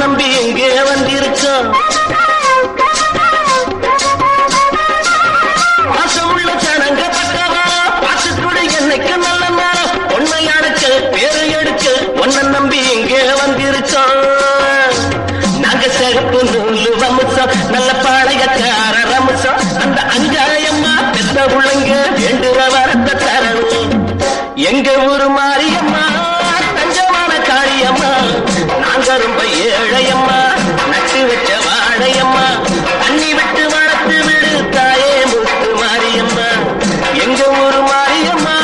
நம்பி எங்கே வந்திருக்கோம். பாசமுள்ள ஜனங்க பட்டவா பார்த்துக்கூட என்னைக்கு நல்ல நேரம் பொன்னை அடைக்க பேரை எடுக்க ஒன்ன நம்பி எங்கே வந்திருக்கோம். நாங்க சிகப்பு நூலு வம்சம் நல்ல பாளையக்கார ரம்சம் அந்த அங்காயம்மா பெத்த உள்ளங்க வேண்டுவ வரத்த தரணும். எங்க ஊரு மாரியம்மா தஞ்சமான காளியம்மா நாங்க ரொம்ப ஏழையம்மா நட்டு வச்ச வாழையம்மா தண்ணி விட்டு வளர்த்து விடு தாயே முத்து மாரியம்மா எங்க ஊரு மாரியம்மா.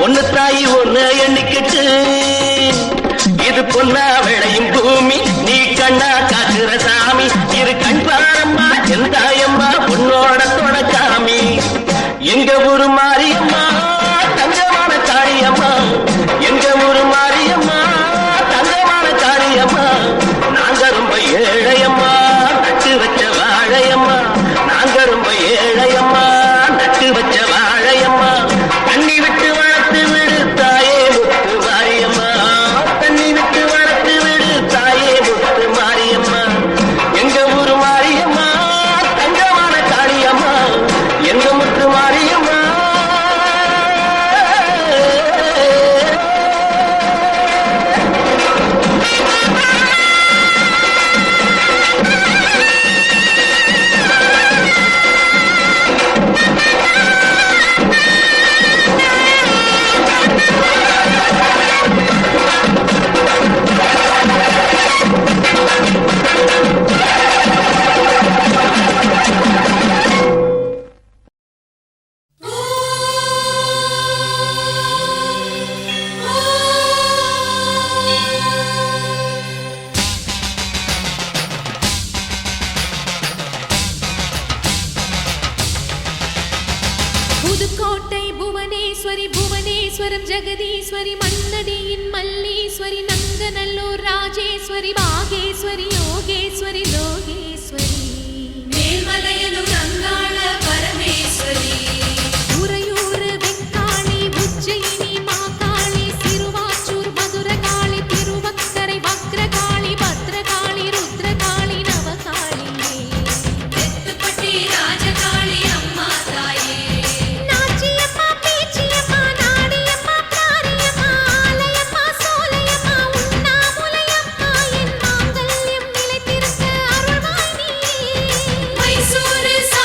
ஒன்னு தாயி ஒன்னு எண்ணிக்கிட்டு இது பொன்னா விளையும் பூமி நீ கண்ணா காக்குற சாமி இரு கண் பாரம்மா என் தாயம்மா உன்னோட தொடக்காமி எங்க ஊரு மாரியம்மா தங்கமான காளியம்மா எங்க ஊரு மாரியம்மா தங்கமான காளியம்மா நாங்க ரொம்ப ஏழையம்மா நட்டு வச்ச வாழையம்மா நாங்க ரொம்ப ஏழையம்மா நட்டு வச்ச வாழையம்மா தண்ணி விட்டு வளர்த்து விடு தாயே முத்து மாரியம்மா தண்ணி விட்டு வளர்த்து விடு தாயே முத்து மாரியம்மா எங்க ஊரு மாரியம்மா தங்கமான காளியம்மா எங்க முத்து மாரியம்மா. புதுக்கோட்டை புவனேஸ்வரி புவனேஸ்வரம் ஜெகதீஸ்வரி மன்னடியின் மல்லீஸ்வரி நங்கநல்லூர் ராஜேஸ்வரி பாகேஸ்வரி யோகேஸ்வரி லோகேஸ்வரி மேல்மலையனூர் அங்காள பரமேஸ்வரி உறையூர் வெக்காளி உஜ்ஜயினி மாகாளி சிறுவாச்சூர் மதுரகாளி திருவக்கரை வக்ரகாளி பத்ரகாளி ருத்ரகாளி நவகாளியே தெத்துப்பட்டி ராஜகாளி அம்மா தாயே சூரச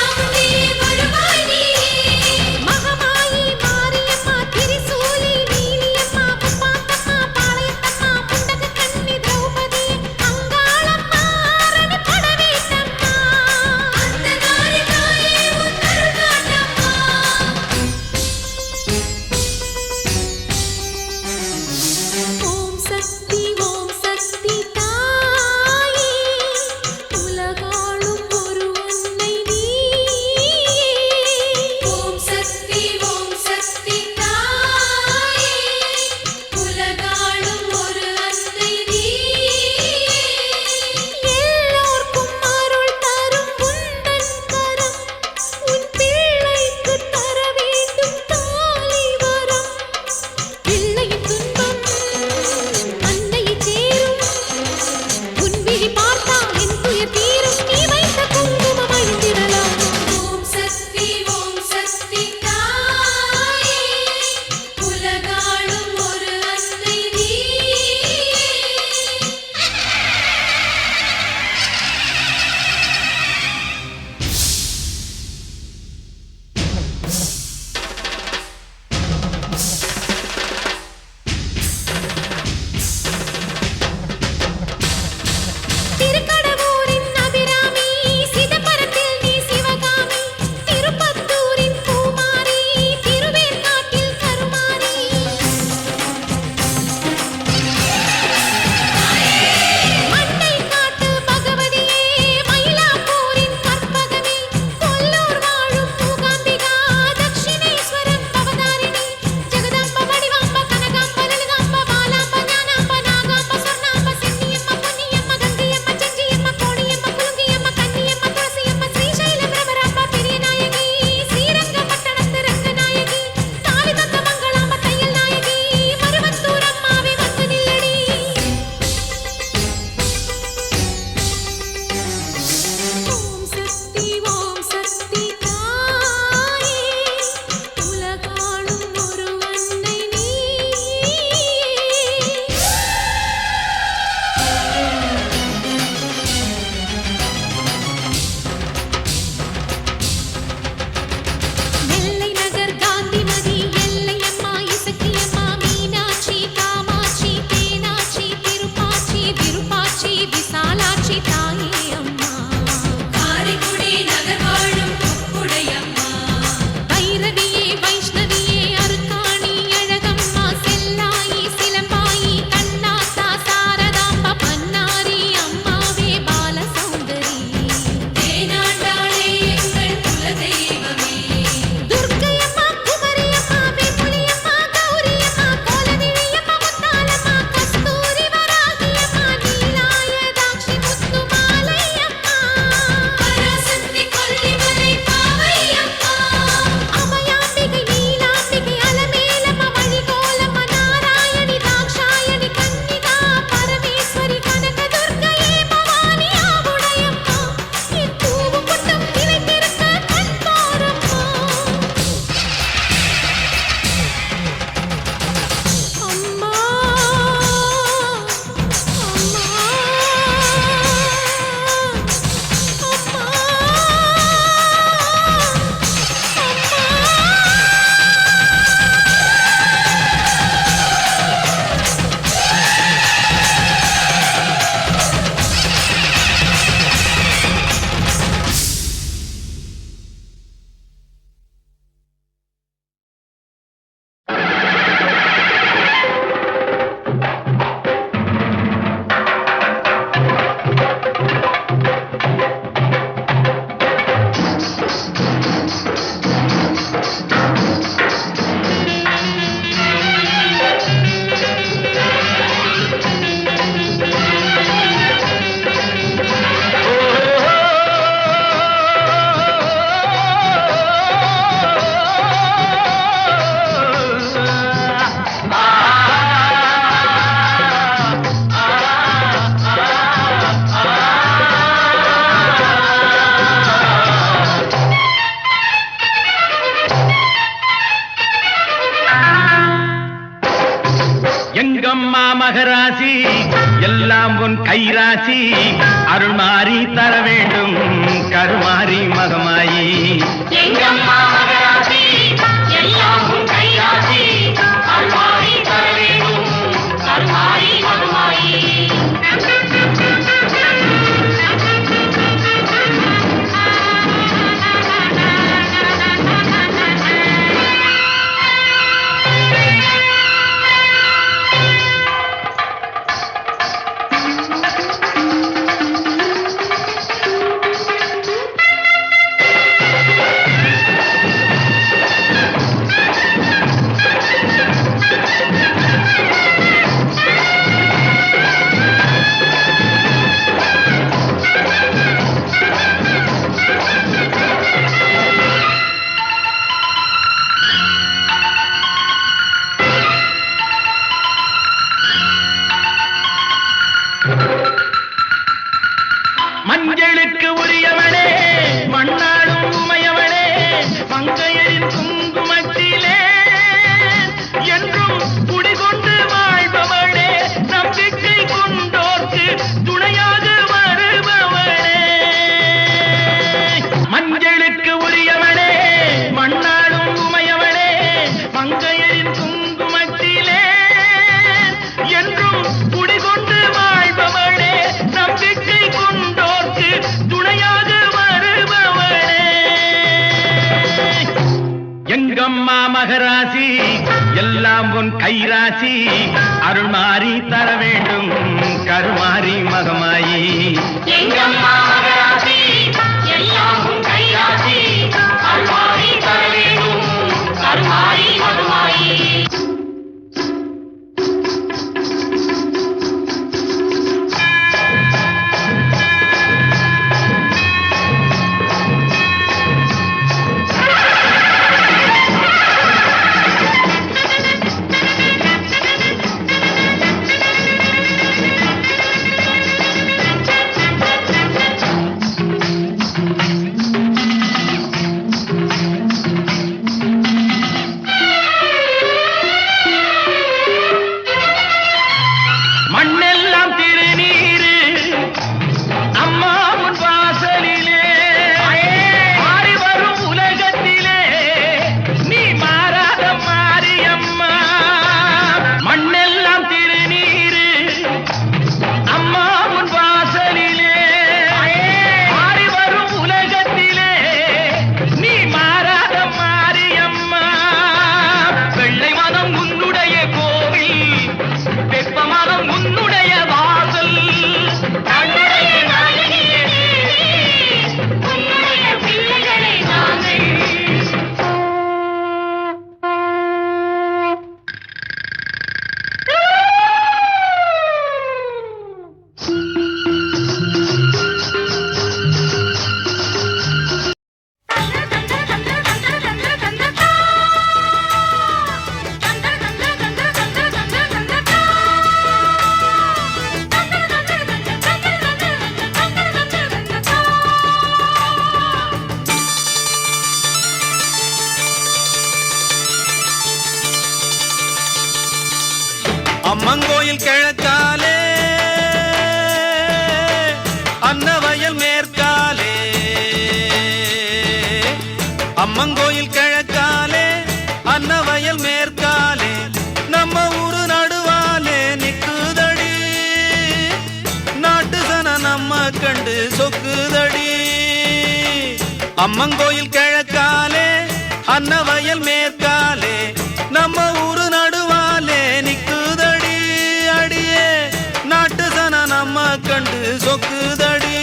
எங்கம்மா மகராசி எல்லாம் உன் கைராசி அருள் மாறி தர வேண்டும் கருமாறி மகமாயி எங்கம்மா மகராசி எல்லாம் உன் கைராசி அருள் மாறி தர வேண்டும் கருமாறி மகமாயி மஞ்சளுக்கு உரியவனே மண்ணாடும் உமையவனே மங்கையரின் குங்குமத்திலே என்றும் குடிகொண்டு வாழ்பவனே நம்பிக்கை கொண்டோர்க்கு துணையாக வருபவனே மஞ்சளுக்கு உரியவனே மண்ணாடும் உமையவனே மங்கையரின் குங்குமத்திலே என்றும் குடிகொண்டு வாழ்பவனே நம்பிக்கை கொண்டோர்க்கு துணையாக வருபவனே எங்கம்மா மகராசி எல்லாம் உன் கைராசி அருள் மாறி தர வேண்டும் கருமாறி மகமாயி எங்கம்மா மகராசி எல்லாம் உன் கைராசி அருள் மாறி தர வேண்டும் கருமாறி மகமாயி மண்ணெல்லாம் திருநீரு அம்மா உன் வாசலிலே மாறி வரும் உலகத்திலே நீ மாறாத மாரியம்மா மண்ணெல்லாம் திருநீரு அம்மா உன் வாசலிலே மாறி வரும் உலகத்திலே நீ மாறாத மாரியம்மா வெள்ளை மனம் உன்னுடைய கோவில் வெப்ப மனம் உன்னுடைய வாசல் தன்னுடைய நாயகியே உன்னுடைய பிள்ளைகளை நாங்கள் அம்மங்கோயில் கிழக்காலே அன்னவயல் மேற்காலே அம்மங்கோயில் கிழக்காலே அன்னவயல் மேற்காலே நம்ம ஊரு நடுவாலே நிக்குதடி நாட்டு சன நம்ம கண்டு சொக்குதடி அம்மங்கோயில் கிழக்காலே அன்னவயல் மேற்காலே நம்ம ஊரு நடுவாலே நிக்குதடி அடியே நாட்டு சன நம்ம கண்டு சொக்குதடி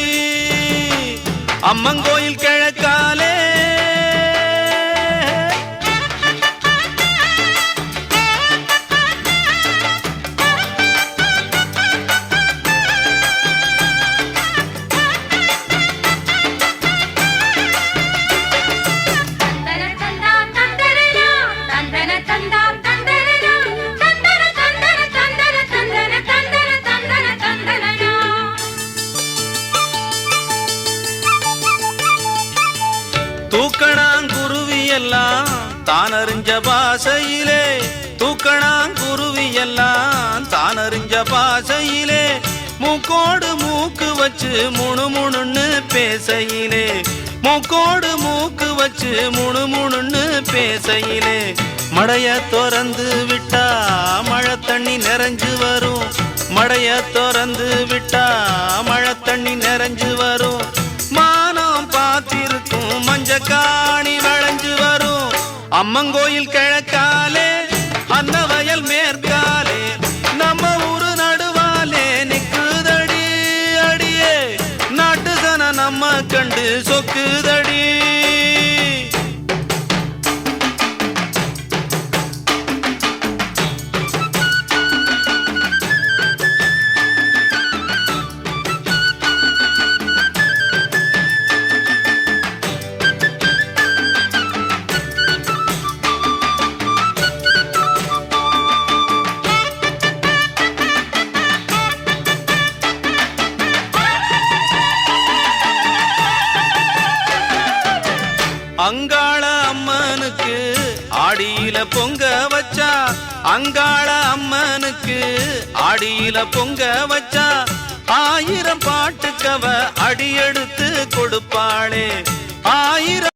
அம்மங்கோயில் கிழக்காலே தூக்கணாங்குருவி எல்லாம் தான் அறிஞ்ச பாசையிலே தூக்கணாங்குருவி எல்லாம் பாசையிலே மூக்கோடு மூக்கு வச்சு முணுமுணுன்னு பேசையிலே மூக்கோடு மூக்கு வச்சு முணுமுணுன்னு பேசையிலே மடைய திறந்து விட்டா மழை தண்ணி நிறைஞ்சு வரும் மடைய திறந்து விட்டா மழை தண்ணி நிறைஞ்சு வரும் மானம் பார்த்திருக்கும் மஞ்சக்காணி வளைஞ்சு வரும் அம்மங்கோயில் கிழக்காலே அன்னவயல் மேற்காலே நம்ம ஊரு நடுவாலே நிக்குதடி அடியே நாட்டு சன நம்ம கண்டு சொக்குதடி அங்காள அம்மனுக்கு ஆடியில பொங்க வச்சா அங்காள அம்மனுக்கு ஆடியில பொங்க வச்சா 1000 பாட்டுக்கவ அடியெடுத்து கொடுப்பாளே 1000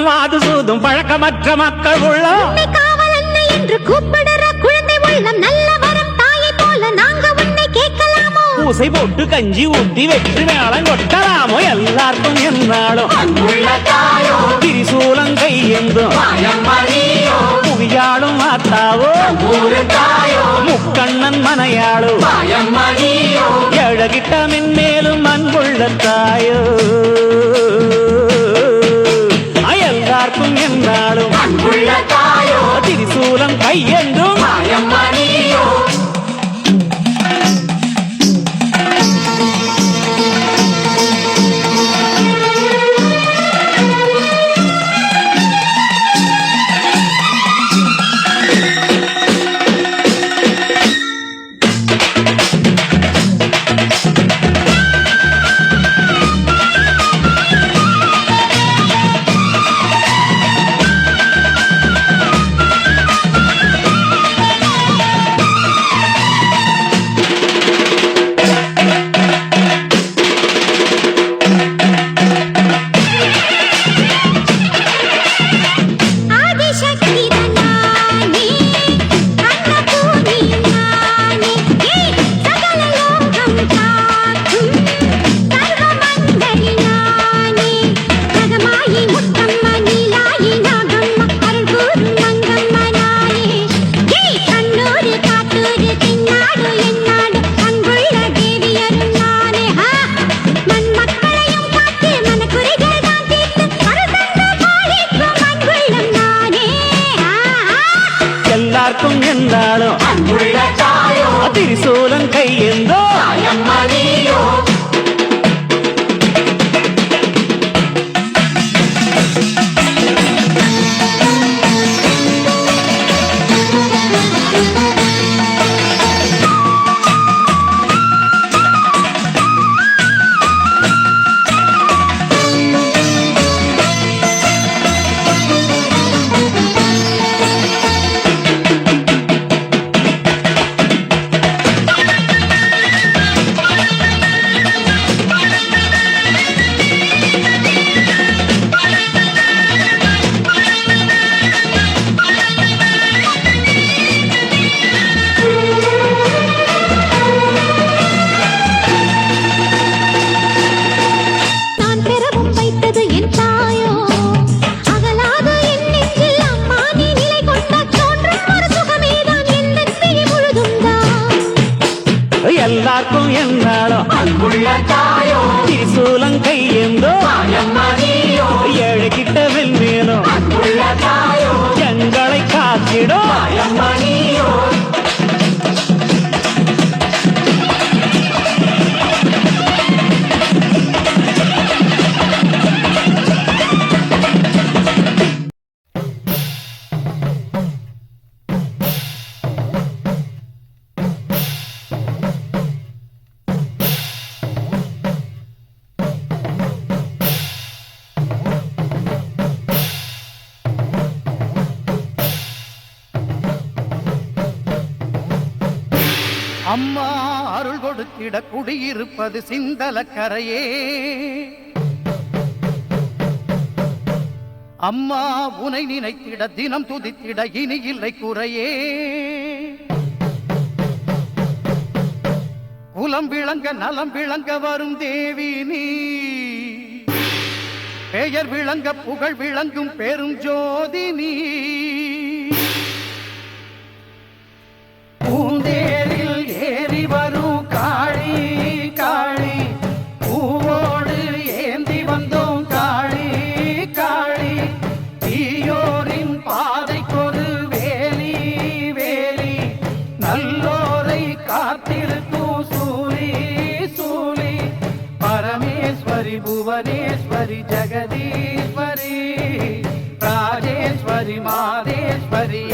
வாது சூதும் பழக்கமற்ற மக்கள் உள்ள காவல் அன்னை என்று கூப்பிடுற குழந்தை உள்ளம் நல்ல வரம் தாயை போல நாங்க உன்னை கேட்கலாமோ பூசை போட்டு கஞ்சி ஊட்டி வெற்றி மேளம் கொட்டலாமோ எல்லாருக்கும் என்னாலும் திரிசூலம் கையெந்தும் புவியாளும் மாத்தாவோ முக்கண்ணன் மனையாளோ எழகிட்ட மென்மேலும் அன்புள்ள தாயோ எல்லாருக்கும் என்னாலும் திரிசூலம் கையென்றும் சூலங்கை எந்தோ ஏழு கிட்ட வெல்வேனோ எங்களை காத்திடோ அம்மா அருள் கொடுத்திட குடியிருப்பது சிந்தலக்கரையே அம்மா உனை நினைத்திட தினம் துதித்திட இனி இல்லை குறையே குலம் விளங்க நலம் விளங்க வரும் தேவி நீ பெயர் விளங்க புகழ் விளங்கும் பெரும் ஜோதி நீ பூந்தேரில் ஏறி வரும் காளி காளி பூவோடு ஏந்தி வந்தோம் காளி காளி தீயோரின் பாதைக்கொரு வேலி வேலி நல்லோரை காத்திருக்கும் சூலி சூலி பரமேஸ்வரி புவனேஸ்வரி ஜெகதீஸ்வரி ராஜேஸ்வரி மாதேஸ்வரி